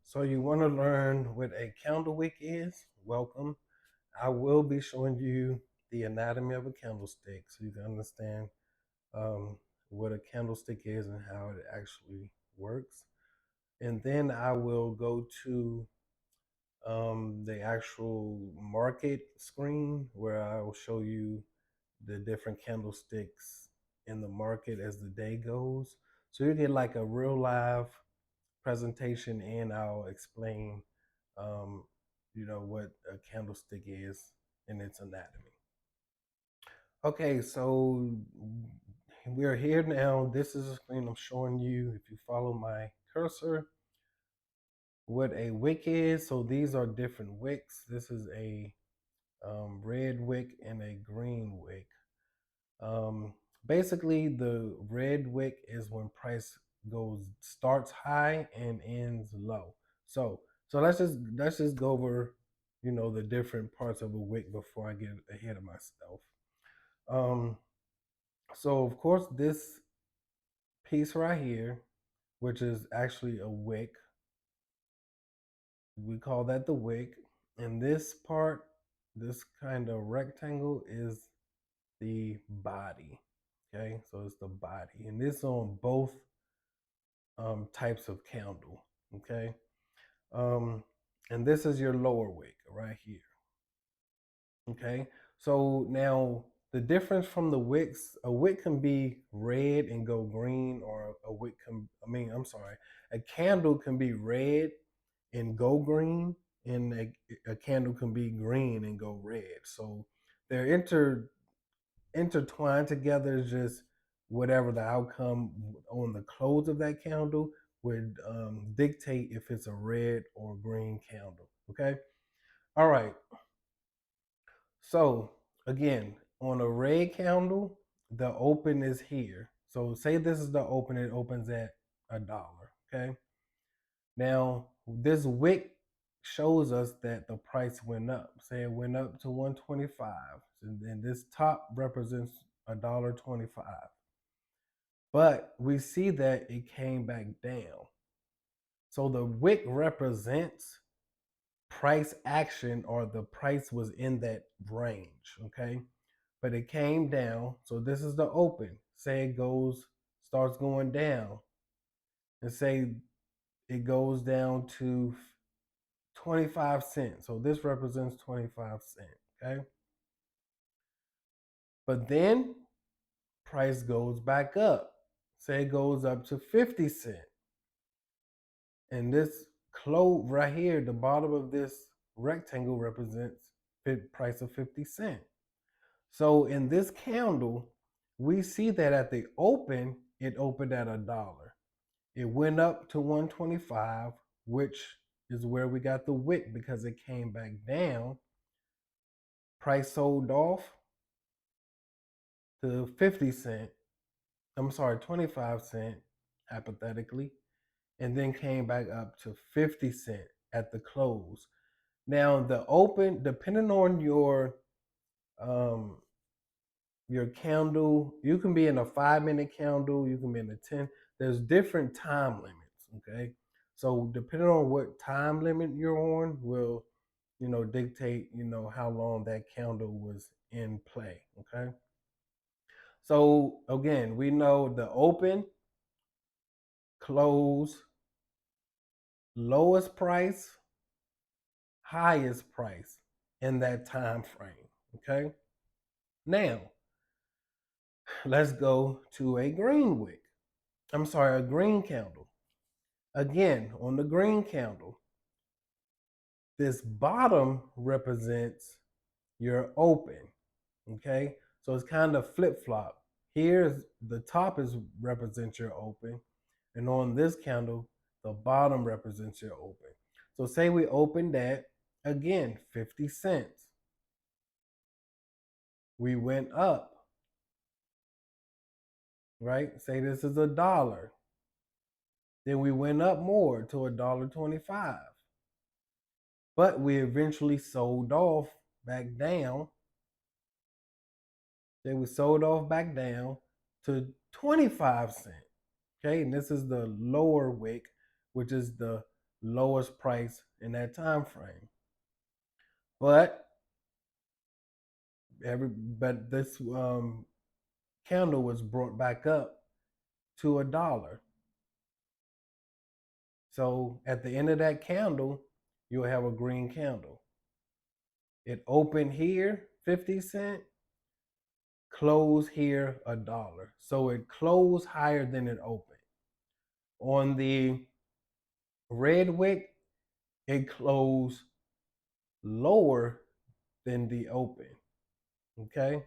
So you want to learn what a candle wick is? Welcome. I will be showing you the anatomy of a candlestick so you can understand um, what a candlestick is and how it actually works. And then I will go to the actual market screen where I will show you the different candlesticks in the market as the day goes. So you get like a real live presentation and I'll explain, um, what a candlestick is in its anatomy. Okay, so we're here now. This is a screen I'm showing you. If you follow my cursor, what a wick is. So these are different wicks. This is a red wick and a green wick. Um, Basically, the red wick is when price starts high and ends low. So let's just go over the different parts of a wick before I get ahead of myself. Um, so of course this piece right here, which is actually a wick, we call that the wick, and this part, this kind of rectangle is the body. Okay, so it's the body, and this on both types of candle. Okay, um, and this is your lower wick right here. Okay, so now the difference from the wicks, a wick can be red and go green, or a wick can, I'm sorry, a candle can be red and go green, and a candle can be green and go red. So they're intertwined together. Is just whatever the outcome on the close of that candle would dictate if it's a red or green candle. Okay. All right. So again, on a red candle, the open is here. So say this is the open, it opens at $1. Okay. Now this wick shows us that the price went up. Say it went up to 125. And then this top represents $1.25. But we see that it came back down. So the wick represents price action, or the price was in that range, okay? But it came down. So this is the open. Say it starts going down, and say it goes down to 25 cents. So this represents 25 cents, okay? But then price goes back up. Say it goes up to 50 cents. And this clove right here, the bottom of this rectangle represents price of 50 cents. So in this candle, we see that at the open, it opened at $1. It went up to 125, which is where we got the wick because it came back down. Price sold off to 50 cent. I'm sorry, 25 cent, hypothetically, and then came back up to 50 cent at the close. Now the open, depending on um your candle, you can be in a 5-minute candle, you can be in a 10. There's different time limits. Okay. So depending on what time limit you're on will, dictate, how long that candle was in play. Okay. So again, we know the open, close, lowest price, highest price in that time frame. Okay. Now let's go to a green wick. I'm sorry, a green candle. Again, on the green candle, this bottom represents your open. Okay, so it's kind of flip flop. Here's the top is represents your open, and on this candle, the bottom represents your open. So say we opened at again 50 cents. We went up, right? Say this is $1. Then we went up more to $1.25. But we eventually sold off back down. They were sold off back down to 25 cents. Okay, and this is the lower wick, which is the lowest price in that time frame. But this candle was brought back up to $1. So at the end of that candle, you'll have a green candle. It opened here 50 cents, closed here $1. So it closed higher than it opened. On the red wick, it closed lower than the open. Okay.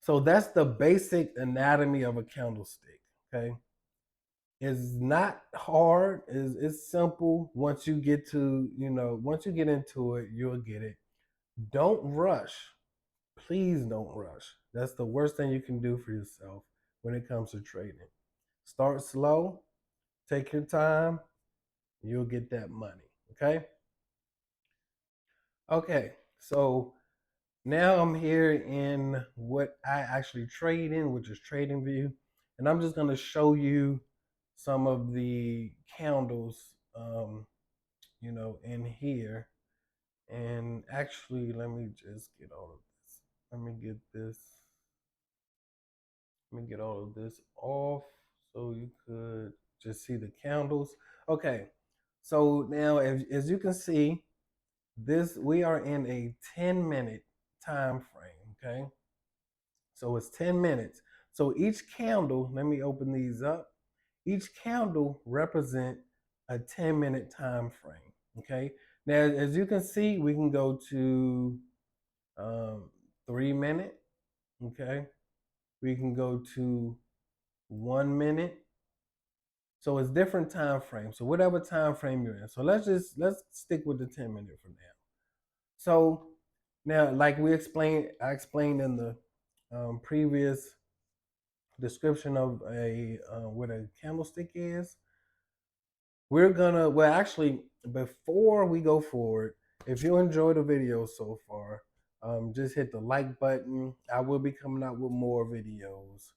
So that's the basic anatomy of a candlestick. Okay. It's not hard. It's simple. Once you get to, once you get into it, you'll get it. Don't rush. Please don't rush. That's the worst thing you can do for yourself when it comes to trading. Start slow, take your time, you'll get that money. Okay? Okay, so now I'm here in what I actually trade in, which is TradingView. And I'm just going to show you some of the candles, in here. And actually, let me just get all of this. Let me get this. Let me get all of this off so you could just see the candles. Okay, so now as you can see, we are in a 10-minute time frame. Okay, so it's 10 minutes. So each candle, let me open these up. Each candle represent a 10-minute time frame. Okay, now as you can see, we can go to 3 minute. Okay, we can go to 1 minute. So it's different time frames. So whatever time frame you're in. So let's stick with the 10-minute for now. So now, like I explained in the previous description of what a candlestick is. Well, actually, before we go forward, if you enjoyed the video so far, just hit the like button. I will be coming out with more videos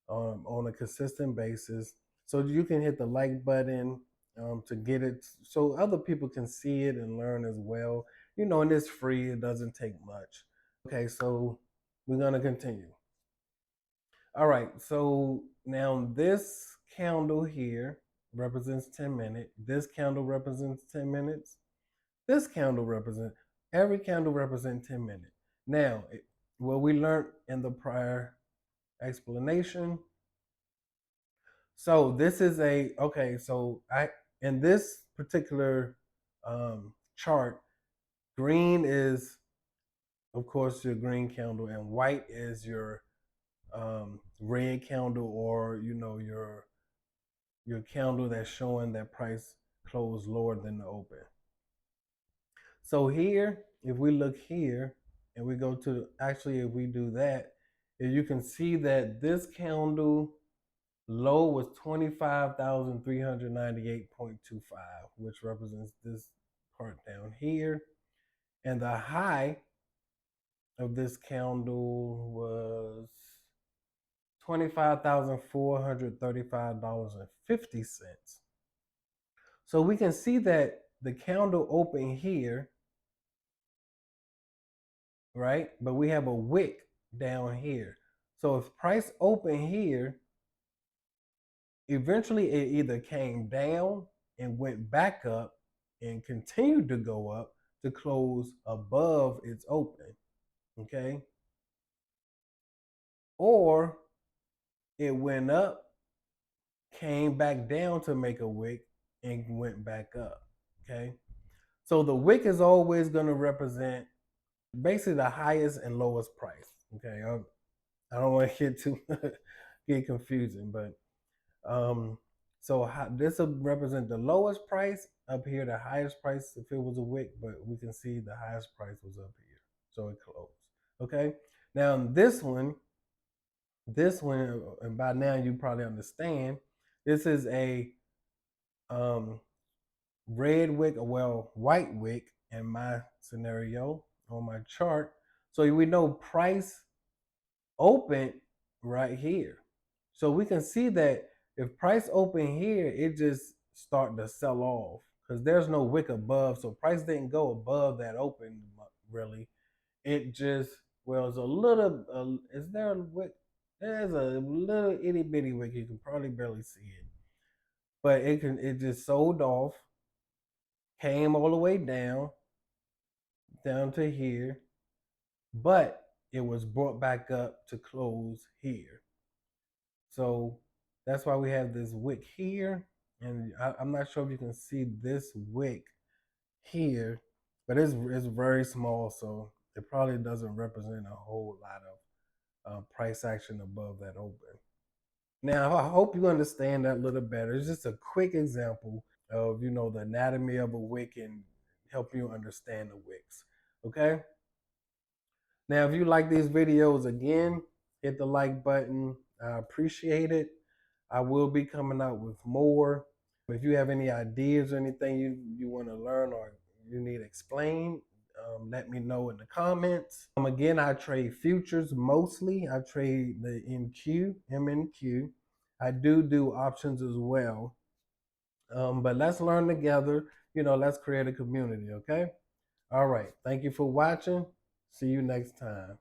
on a consistent basis. So you can hit the like button to get it so other people can see it and learn as well. And it's free, it doesn't take much. Okay, so we're going to continue. All right, so now this candle here represents 10 minutes. This candle represents 10 minutes. This candle every candle represents 10 minutes. Now, what we learned in the prior explanation. So this is in this particular chart, green is, of course, your green candle, and white is your red candle, or your candle that's showing that price closed lower than the open. So here, if we look here and we go to, actually, if we do that, you can see that this candle low was 25,398.25, which represents this part down here. And the high of this candle was $25,435.50. So we can see that the candle opened here, right? But we have a wick down here. So if price open here, eventually it either came down and went back up and continued to go up to close above its open, okay? Or it went up, came back down to make a wick, and went back up, okay? So the wick is always going to represent basically the highest and lowest price, okay? I don't want to get confusing, but this will represent the lowest price up here, the highest price if it was a wick, but we can see the highest price was up here, so it closed. Okay, now this one, and by now you probably understand, this is a red wick, well, white wick in my scenario on my chart. So we know price open right here. So we can see that if price open here, it just start to sell off because there's no wick above, so price didn't go above that open really. It just was a little. Is there a wick? There's a little itty bitty wick. You can probably barely see it, but it can. It just sold off, came all the way down to here, but it was brought back up to close here. So that's why we have this wick here, and I'm not sure if you can see this wick here, but it's very small, so it probably doesn't represent a whole lot of price action above that open. Now I hope you understand that a little better. It's just a quick example of the anatomy of a wick and help you understand the wicks. Okay. Now if you like these videos, again, hit the like button. I appreciate it. I will be coming out with more. If you have any ideas or anything you want to learn or you need explained, let me know in the comments. Again, I trade futures mostly. I trade the NQ, MNQ. I do options as well. But let's learn together. Let's create a community, okay? All right. Thank you for watching. See you next time.